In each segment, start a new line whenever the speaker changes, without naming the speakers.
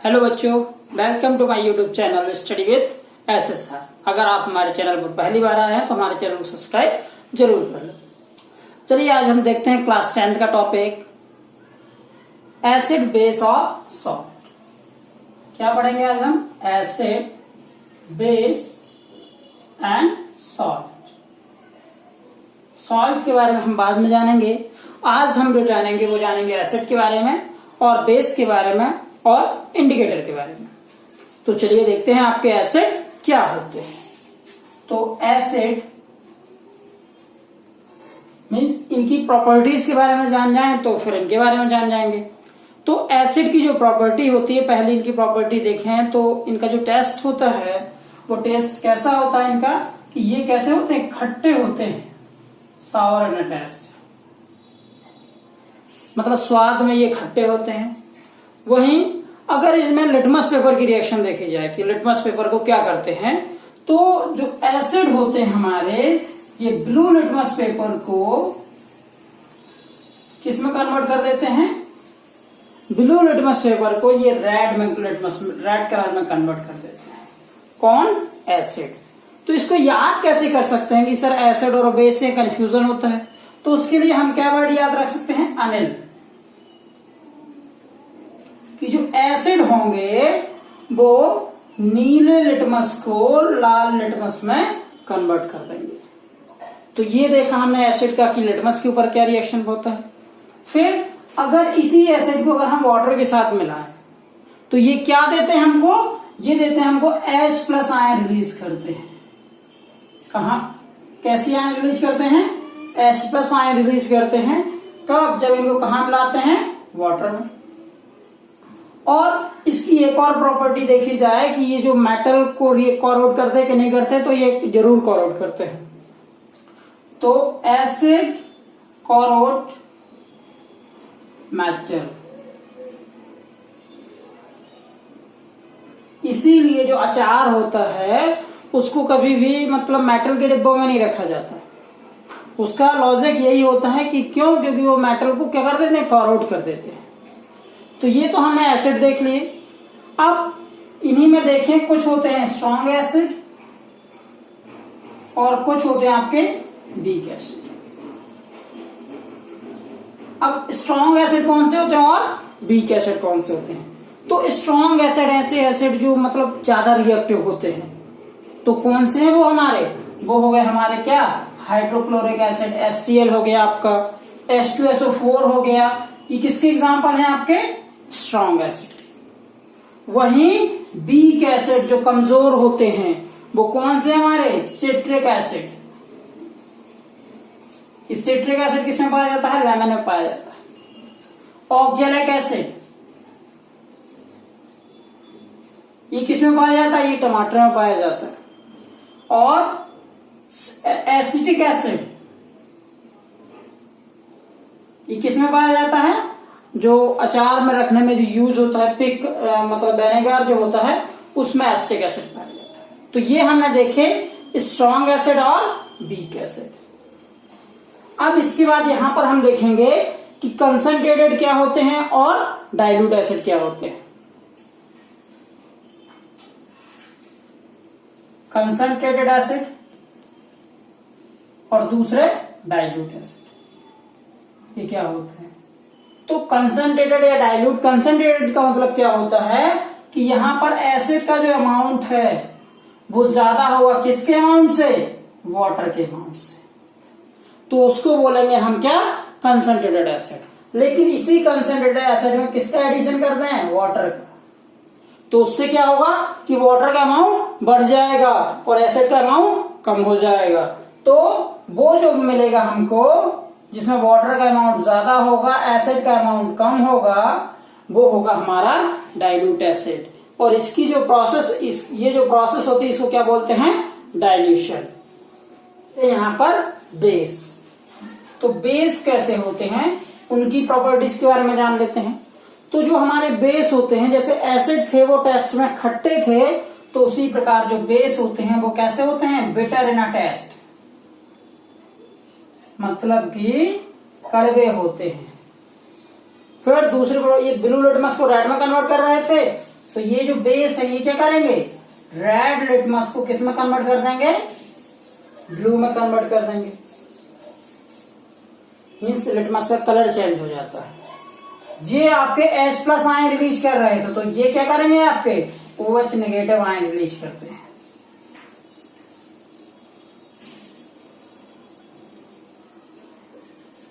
Hello बच्चों, welcome to my YouTube channel study with SSR. अगर आप हमारे चैनल पर पहली बार आए हैं तो हमारे चैनल को सब्सक्राइब जरूर कर लो। चलिए आज हम देखते हैं क्लास 10 का टॉपिक एसिड बेस और सॉल्ट। क्या पढ़ेंगे आज हम? Acid base and salt. Salt के बारे में हम बाद में जानेंगे। आज हम जो जानेंगे वो जानेंगे एसिड के बारे में और बेस के बारे में और इंडिकेटर के बारे में। तो चलिए देखते हैं आपके एसिड क्या होते हैं। तो एसिड मीन्स इनकी प्रॉपर्टीज के बारे में जान जाएं तो फिर इनके बारे में जान जाएंगे। तो एसिड की जो प्रॉपर्टी होती है, पहले इनकी प्रॉपर्टी देखें तो इनका जो टेस्ट होता है वो टेस्ट कैसा होता है इनका कि ये कैसे होते हैं, खट्टे होते हैं। सावर इन टेस्ट मतलब स्वाद में ये खट्टे होते हैं। वहीं अगर इसमें लिटमस पेपर की रिएक्शन देखी जाए कि लिटमस पेपर को क्या करते हैं, तो जो एसिड होते हैं हमारे, ये ब्लू लिटमस पेपर को किस में कन्वर्ट कर देते हैं? ब्लू लिटमस पेपर को ये रेड कलर में कन्वर्ट कर देते हैं। कौन? एसिड। तो इसको याद कैसे कर सकते हैं कि सर एसिड और बेस से कंफ्यूजन होता है? तो उसके लिए हम क्या वर्ड याद रख सकते हैं? अनिल। कि जो एसिड होंगे वो नीले लिटमस को लाल लिटमस में कन्वर्ट कर देंगे। तो ये देखा हमने एसिड का कि लिटमस के ऊपर क्या रिएक्शन होता है। फिर अगर इसी एसिड को अगर हम वाटर के साथ मिलाएं तो ये क्या देते हैं हमको? ये देते हैं हमको H+ आयन रिलीज करते हैं। कहा कैसी आयन रिलीज करते हैं? H+ आयन रिलीज करते हैं। कब? जब इनको कहा मिलाते हैं? वाटर में। और इसकी एक और प्रॉपर्टी देखी जाए कि ये जो मेटल को कोरोड करते हैं कि नहीं करते, तो ये जरूर कोरोड करते हैं। तो एसिड कोरोड मेटल, इसीलिए जो अचार होता है उसको कभी भी मतलब मेटल के डिब्बों में नहीं रखा जाता। उसका लॉजिक यही होता है कि क्यों? क्योंकि वो मेटल को क्या कर देते हैं? कोरोड कर देते हैं। तो ये तो हमने एसिड देख लिए। अब इन्हीं में देखें, कुछ होते हैं स्ट्रॉन्ग एसिड और कुछ होते हैं आपके वीक एसिड। अब स्ट्रॉन्ग एसिड कौन से होते हैं और वीक एसिड कौन से होते हैं? तो स्ट्रॉन्ग एसिड ऐसे एसिड जो मतलब ज्यादा रिएक्टिव होते हैं। तो कौन से हैं वो हमारे? वो हो गए हमारे क्या? हाइड्रोक्लोरिक एसिड HCl हो गया आपका, H2SO4 हो गया। ये किसके एग्जाम्पल हैं आपके? स्ट्रॉन्ग एसिड के। वहीं वीक एसिड जो कमजोर होते हैं वो कौन से हमारे? Citric acid. इस सिट्रिक एसिड किसमें पाया जाता है? लेमन में पाया जाता है। ऑक्जेलिक एसिड ये किसमें पाया जाता है? ये टमाटर में पाया जाता है। और एसिटिक एसिड ये किसमें पाया जाता है? जो अचार में रखने में जो यूज होता है, पिक मतलब विनेगर जो होता है, उसमें एसिटिक एसिड पाया जाता है। तो ये हमने देखे स्ट्रॉन्ग एसिड और वीक एसिड। अब इसके बाद यहां पर हम देखेंगे कि कंसंट्रेटेड क्या होते हैं और डाइल्यूट एसिड क्या होते हैं। कंसंट्रेटेड एसिड और दूसरे डाइल्यूट एसिड, ये क्या होते हैं? तो कंसंट्रेटेड या डाइल्यूट, कंसंट्रेटेड का मतलब क्या होता है कि यहां पर एसिड का जो अमाउंट है वो ज्यादा होगा किसके अमाउंट से? वाटर के अमाउंट से। तो उसको बोलेंगे हम क्या? Concentrated acid. लेकिन इसी कंसंट्रेटेड एसिड में किसका एडिशन करते हैं? वाटर का। तो उससे क्या होगा कि वाटर का अमाउंट बढ़ जाएगा और एसिड का अमाउंट कम हो जाएगा। तो वो जो मिलेगा हमको जिसमें वाटर का अमाउंट ज्यादा होगा, एसिड का अमाउंट कम होगा, वो होगा हमारा डाइल्यूट एसिड। और इसकी जो प्रोसेस ये जो प्रोसेस होती है इसको क्या बोलते हैं? डाइल्यूशन। यहां पर बेस, तो बेस कैसे होते हैं उनकी प्रॉपर्टीज के बारे में जान लेते हैं। तो जो हमारे बेस होते हैं, जैसे एसिड थे वो टेस्ट में खट्टे थे, तो उसी प्रकार जो बेस होते हैं वो कैसे होते हैं? बिटर इन अ टेस्ट, मतलब कि कड़वे होते हैं। फिर दूसरे ये ब्लू लिटमस को रेड में कन्वर्ट कर रहे थे, तो ये जो बेस है ये क्या करेंगे, रेड लिटमस को किस में कन्वर्ट कर देंगे, ब्लू में कन्वर्ट कर देंगे। मीन्स लिटमस का कलर चेंज हो जाता है। ये आपके H+ आयन रिलीज कर रहे थे, तो ये क्या करेंगे, आपके OH नेगेटिव आयन रिलीज करते हैं।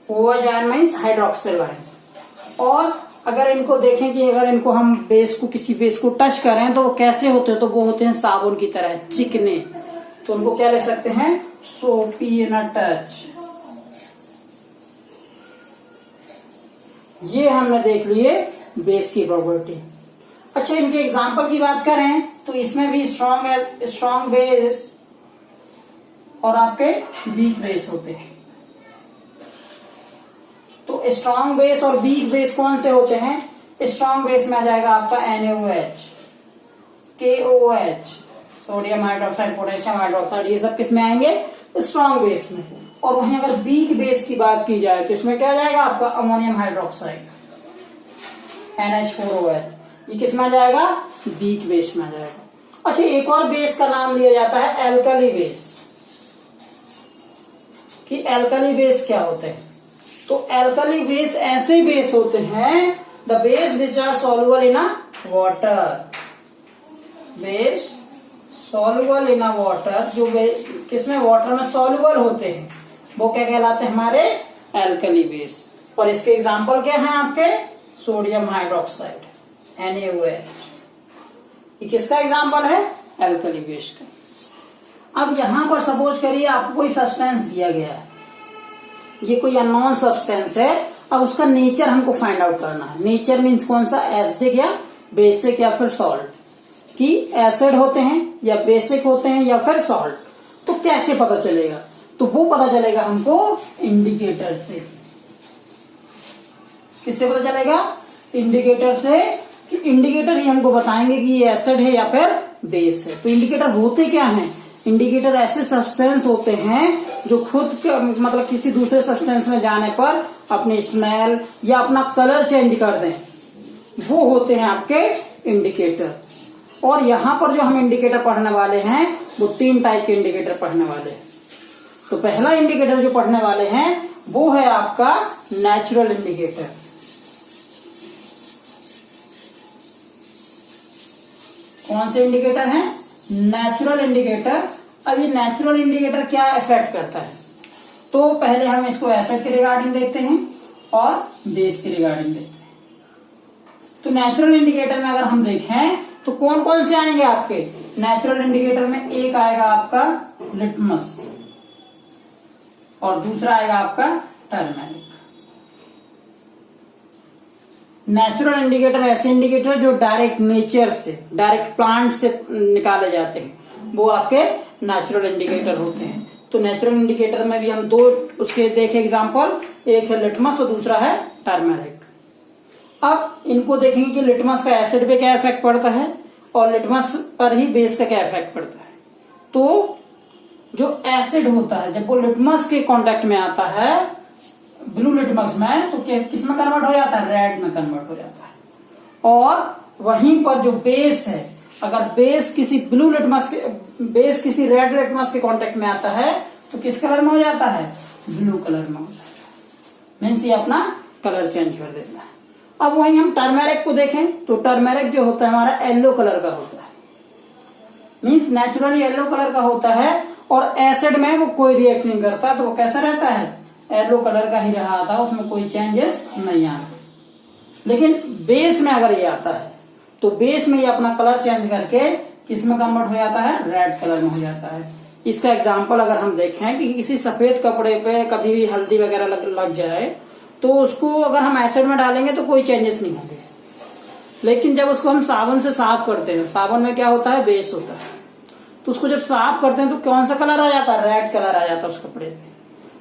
OH ion means hydroxyl ion. और अगर इनको देखें कि अगर इनको हम बेस को, किसी बेस को टच करें तो वो कैसे होते हैं, तो वो होते हैं साबुन की तरह चिकने। तो उनको क्या लिख सकते हैं, सोपी इन अ टच। ये हमने देख लिए बेस की प्रॉपर्टी। अच्छा, इनके एग्जाम्पल की बात करें तो इसमें भी स्ट्रॉन्ग बेस और आपके वीक बेस होते हैं। तो स्ट्रॉन्ग बेस और वीक बेस कौन से होते हैं, स्ट्रॉन्ग बेस में आ जाएगा आपका NaOH, KOH, sodium hydroxide, potassium hydroxide, ये सब किस में आएंगे, स्ट्रॉन्ग बेस में। और वहीं अगर वीक बेस की बात की जाए तो इसमें क्या आ जाएगा आपका अमोनियम हाइड्रोक्साइड, NH4OH, ये किस में आ जाएगा, वीक बेस में आ जाएगा। अच्छा, एक और बेस का नाम लिया जाता है एल्कली बेस, कि एल्कली बेस क्या होते हैं। तो एल्कली बेस ऐसे बेस होते हैं, the base which are soluble in a water, base soluble in a water, जो किसमें, वाटर में सॉल्युबल होते हैं, वो क्या कहलाते हैं, हमारे एल्कली बेस। और इसके एग्जांपल क्या हैं आपके, सोडियम हाइड्रोक्साइड, NaOH, ये किसका एग्जांपल है, एल्कली बेस का। अब यहां पर सपोज करिए आपको कोई सब्सटेंस दिया गया है, ये कोई अननोन सब्सटेंस है, अब उसका नेचर हमको फाइंड आउट करना है। नेचर मीन्स कौन सा, एसिडिक या बेसिक या फिर सॉल्ट, कि एसिड होते हैं या बेसिक होते हैं या फिर सॉल्ट। तो कैसे पता चलेगा, तो वो पता चलेगा हमको इंडिकेटर से। किससे पता चलेगा, इंडिकेटर से, कि इंडिकेटर ही हमको बताएंगे कि ये एसिड है या फिर बेस है। तो इंडिकेटर होते क्या हैं, इंडिकेटर ऐसे सब्सटेंस होते हैं जो खुद मतलब किसी दूसरे सब्सटेंस में जाने पर अपनी स्मेल या अपना कलर चेंज कर दें, वो होते हैं आपके इंडिकेटर। और यहां पर जो हम इंडिकेटर पढ़ने वाले हैं वो 3 टाइप के इंडिकेटर पढ़ने वाले हैं। तो पहला इंडिकेटर जो पढ़ने वाले हैं वो है आपका नेचुरल इंडिकेटर। कौन से इंडिकेटर हैं, नेचुरल इंडिकेटर। अब ये नेचुरल इंडिकेटर क्या इफेक्ट करता है, तो पहले हम इसको एसिड के रिगार्डिंग देखते हैं और बेस के रिगार्डिंग देखते हैं। तो नेचुरल इंडिकेटर में अगर हम देखें तो कौन कौन से आएंगे आपके नेचुरल इंडिकेटर में, एक आएगा आपका लिटमस और दूसरा आएगा आपका टर्मेरिक। नेचुरल इंडिकेटर ऐसे इंडिकेटर जो डायरेक्ट नेचर से, डायरेक्ट प्लांट से निकाले जाते हैं, वो आपके नेचुरल इंडिकेटर होते हैं। तो नेचुरल इंडिकेटर में भी हम 2 उसके देखे एग्जांपल, एक है लिटमस और दूसरा है टर्मेरिक। अब इनको देखेंगे कि लिटमस का एसिड पे क्या इफेक्ट पड़ता है और लिटमस पर ही बेस का क्या इफेक्ट पड़ता है। तो जो एसिड होता है जब वो लिटमस के कांटेक्ट में आता है, ब्लू लिटमस में, तो किस में कन्वर्ट हो जाता है, रेड में कन्वर्ट हो जाता है। और वहीं पर जो बेस है, अगर बेस किसी ब्लू लिटमस के, बेस किसी रेड लिटमस के कांटेक्ट में आता है तो किस कलर में हो जाता है, ब्लू कलर में हो जाता है। मीन्स ये अपना कलर चेंज कर देता है। अब वहीं हम टर्मेरिक को देखें तो टर्मेरिक जो होता है हमारा येलो कलर का होता है, मीन्स नेचुरली येलो कलर का होता है। और एसिड में वो कोई रिएक्ट नहीं करता, तो वो कैसा रहता है, येलो कलर का ही रहा था, उसमें कोई चेंजेस नहीं आते। लेकिन बेस में अगर ये आता है तो बेस में ये अपना कलर चेंज करके किस में कन्वर्ट हो जाता है, रेड कलर में हो जाता है। इसका एग्जांपल अगर हम देखें कि किसी सफेद कपड़े पे कभी भी हल्दी वगैरह लग जाए तो उसको अगर हम एसिड में डालेंगे तो कोई चेंजेस नहीं होंगे। लेकिन जब उसको हम साबुन से साफ करते हैं, साबुन में क्या होता है, बेस होता है, तो उसको जब साफ करते हैं तो कौन सा कलर आ जाता है, रेड कलर आ जाता है उस कपड़े पे।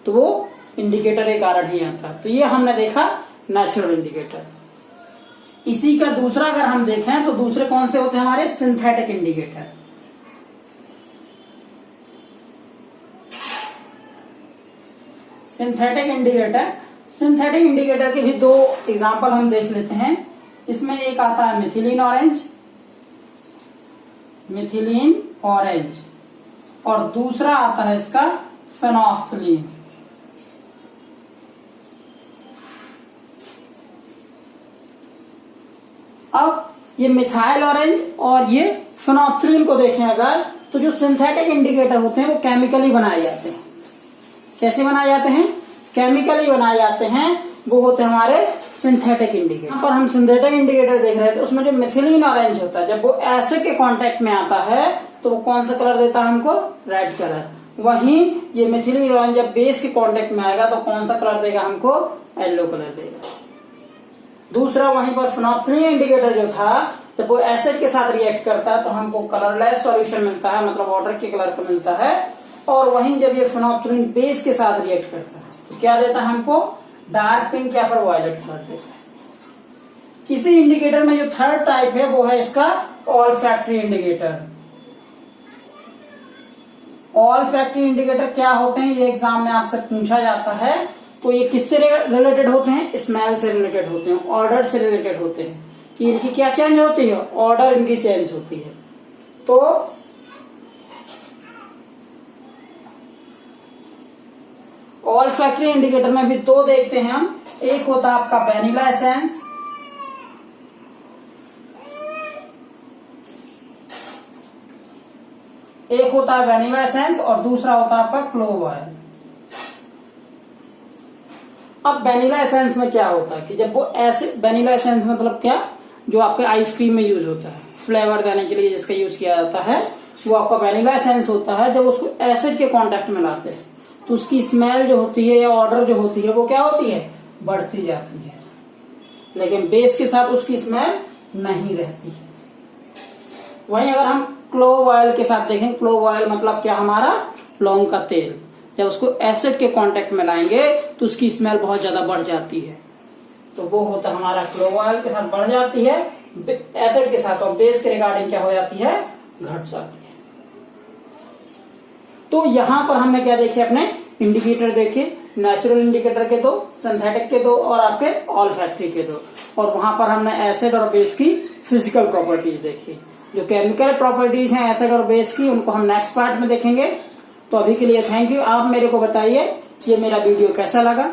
तो वो इंडिकेटर के कारण ही आता है। तो ये हमने देखा नेचुरल इंडिकेटर। इसी का दूसरा अगर हम देखें तो दूसरे कौन से होते हैं हमारे, सिंथेटिक इंडिकेटर। सिंथेटिक इंडिकेटर के भी 2 एग्जांपल हम देख लेते हैं। इसमें एक आता है मिथिलीन ऑरेंज मिथिलीन ऑरेंज, और दूसरा आता है इसका फेनोल्फथलीन। अब ये मिथाइल ऑरेंज और ये फेनोल्फथलीन को देखें अगर, तो जो सिंथेटिक इंडिकेटर होते हैं वो केमिकली बनाए जाते हैं। कैसे बनाए जाते हैं? केमिकली बनाए जाते हैं। वो होते हैं हमारे सिंथेटिक इंडिकेटर। यहाँ पर हम सिंथेटिक इंडिकेटर देख रहे थे, उसमें जो मिथिलीन ऑरेंज होता है जब वो एसिड के कांटेक्ट में आता है तो वो कौन सा कलर देता है हमको? Red colour. वहीं ये मिथिलीन ऑरेंज जब बेस के कांटेक्ट में आएगा तो कौन सा कलर देगा हमको? येलो कलर देगा। दूसरा वहीं पर फेनोल्फथलीन इंडिकेटर जो था, जब वो एसिड के साथ रिएक्ट करता है तो हमको कलरलेस सॉल्यूशन मिलता है, मतलब वाटर के कलर का मिलता है। और वहीं जब ये फेनोल्फथलीन बेस के साथ रिएक्ट करता है तो क्या देता है हमको? डार्क पिंक या फिर वायलेट कलर देता है। किसी इंडिकेटर में जो थर्ड टाइप है वो है इसका ऑल्फैक्टरी इंडिकेटर। ऑल्फैक्टरी इंडिकेटर क्या होते हैं, ये एग्जाम में आपसे पूछा जाता है। तो ये किससे रिलेटेड होते हैं? स्मेल से रिलेटेड होते हैं, ऑर्डर से रिलेटेड होते हैं कि इनकी क्या चेंज होती है? ऑर्डर इनकी चेंज होती है। तो ऑल्फैक्टरी इंडिकेटर में भी दो देखते हैं हम। एक होता है आपका वैनिला एसेंस, एक होता है वैनिला एसेंस और दूसरा होता है आपका क्लोव ऑयल। अब वैनिला एसेंस में क्या होता है कि जब वो एसिड, वैनिला एसेंस मतलब क्या? जो आपके आइसक्रीम में यूज होता है, फ्लेवर देने के लिए जिसका यूज किया जाता है, वो आपका वैनिला एसेंस होता है। जब उसको एसिड के कांटेक्ट में लाते हैं तो उसकी स्मेल जो होती है या ऑर्डर जो होती है वो क्या होती है? बढ़ती जाती है। लेकिन बेस के साथ उसकी स्मेल नहीं रहती है। वहीं अगर हम क्लोव ऑयल के साथ देखें, क्लोव ऑयल मतलब क्या? हमारा लौंग का तेल। जब उसको एसिड के कांटेक्ट में लाएंगे तो उसकी स्मेल बहुत ज्यादा बढ़ जाती है। तो वो होता है हमारा क्लोव ऑयल के साथ बढ़ जाती है एसिड के साथ, और बेस के रिगार्डिंग क्या हो जाती है? घट जाती है। तो यहां पर हमने क्या देखे? अपने इंडिकेटर देखे, नेचुरल इंडिकेटर के दो, सिंथेटिक के दो और आपके ऑल्फैक्टरी के दो। और वहां पर हमने एसिड और बेस की फिजिकल प्रॉपर्टीज देखी। जो केमिकल प्रॉपर्टीज हैं एसिड और बेस की, उनको हम नेक्स्ट पार्ट में देखेंगे। तो अभी के लिए थैंक यू। आप मेरे को बताइए ये मेरा वीडियो कैसा लगा।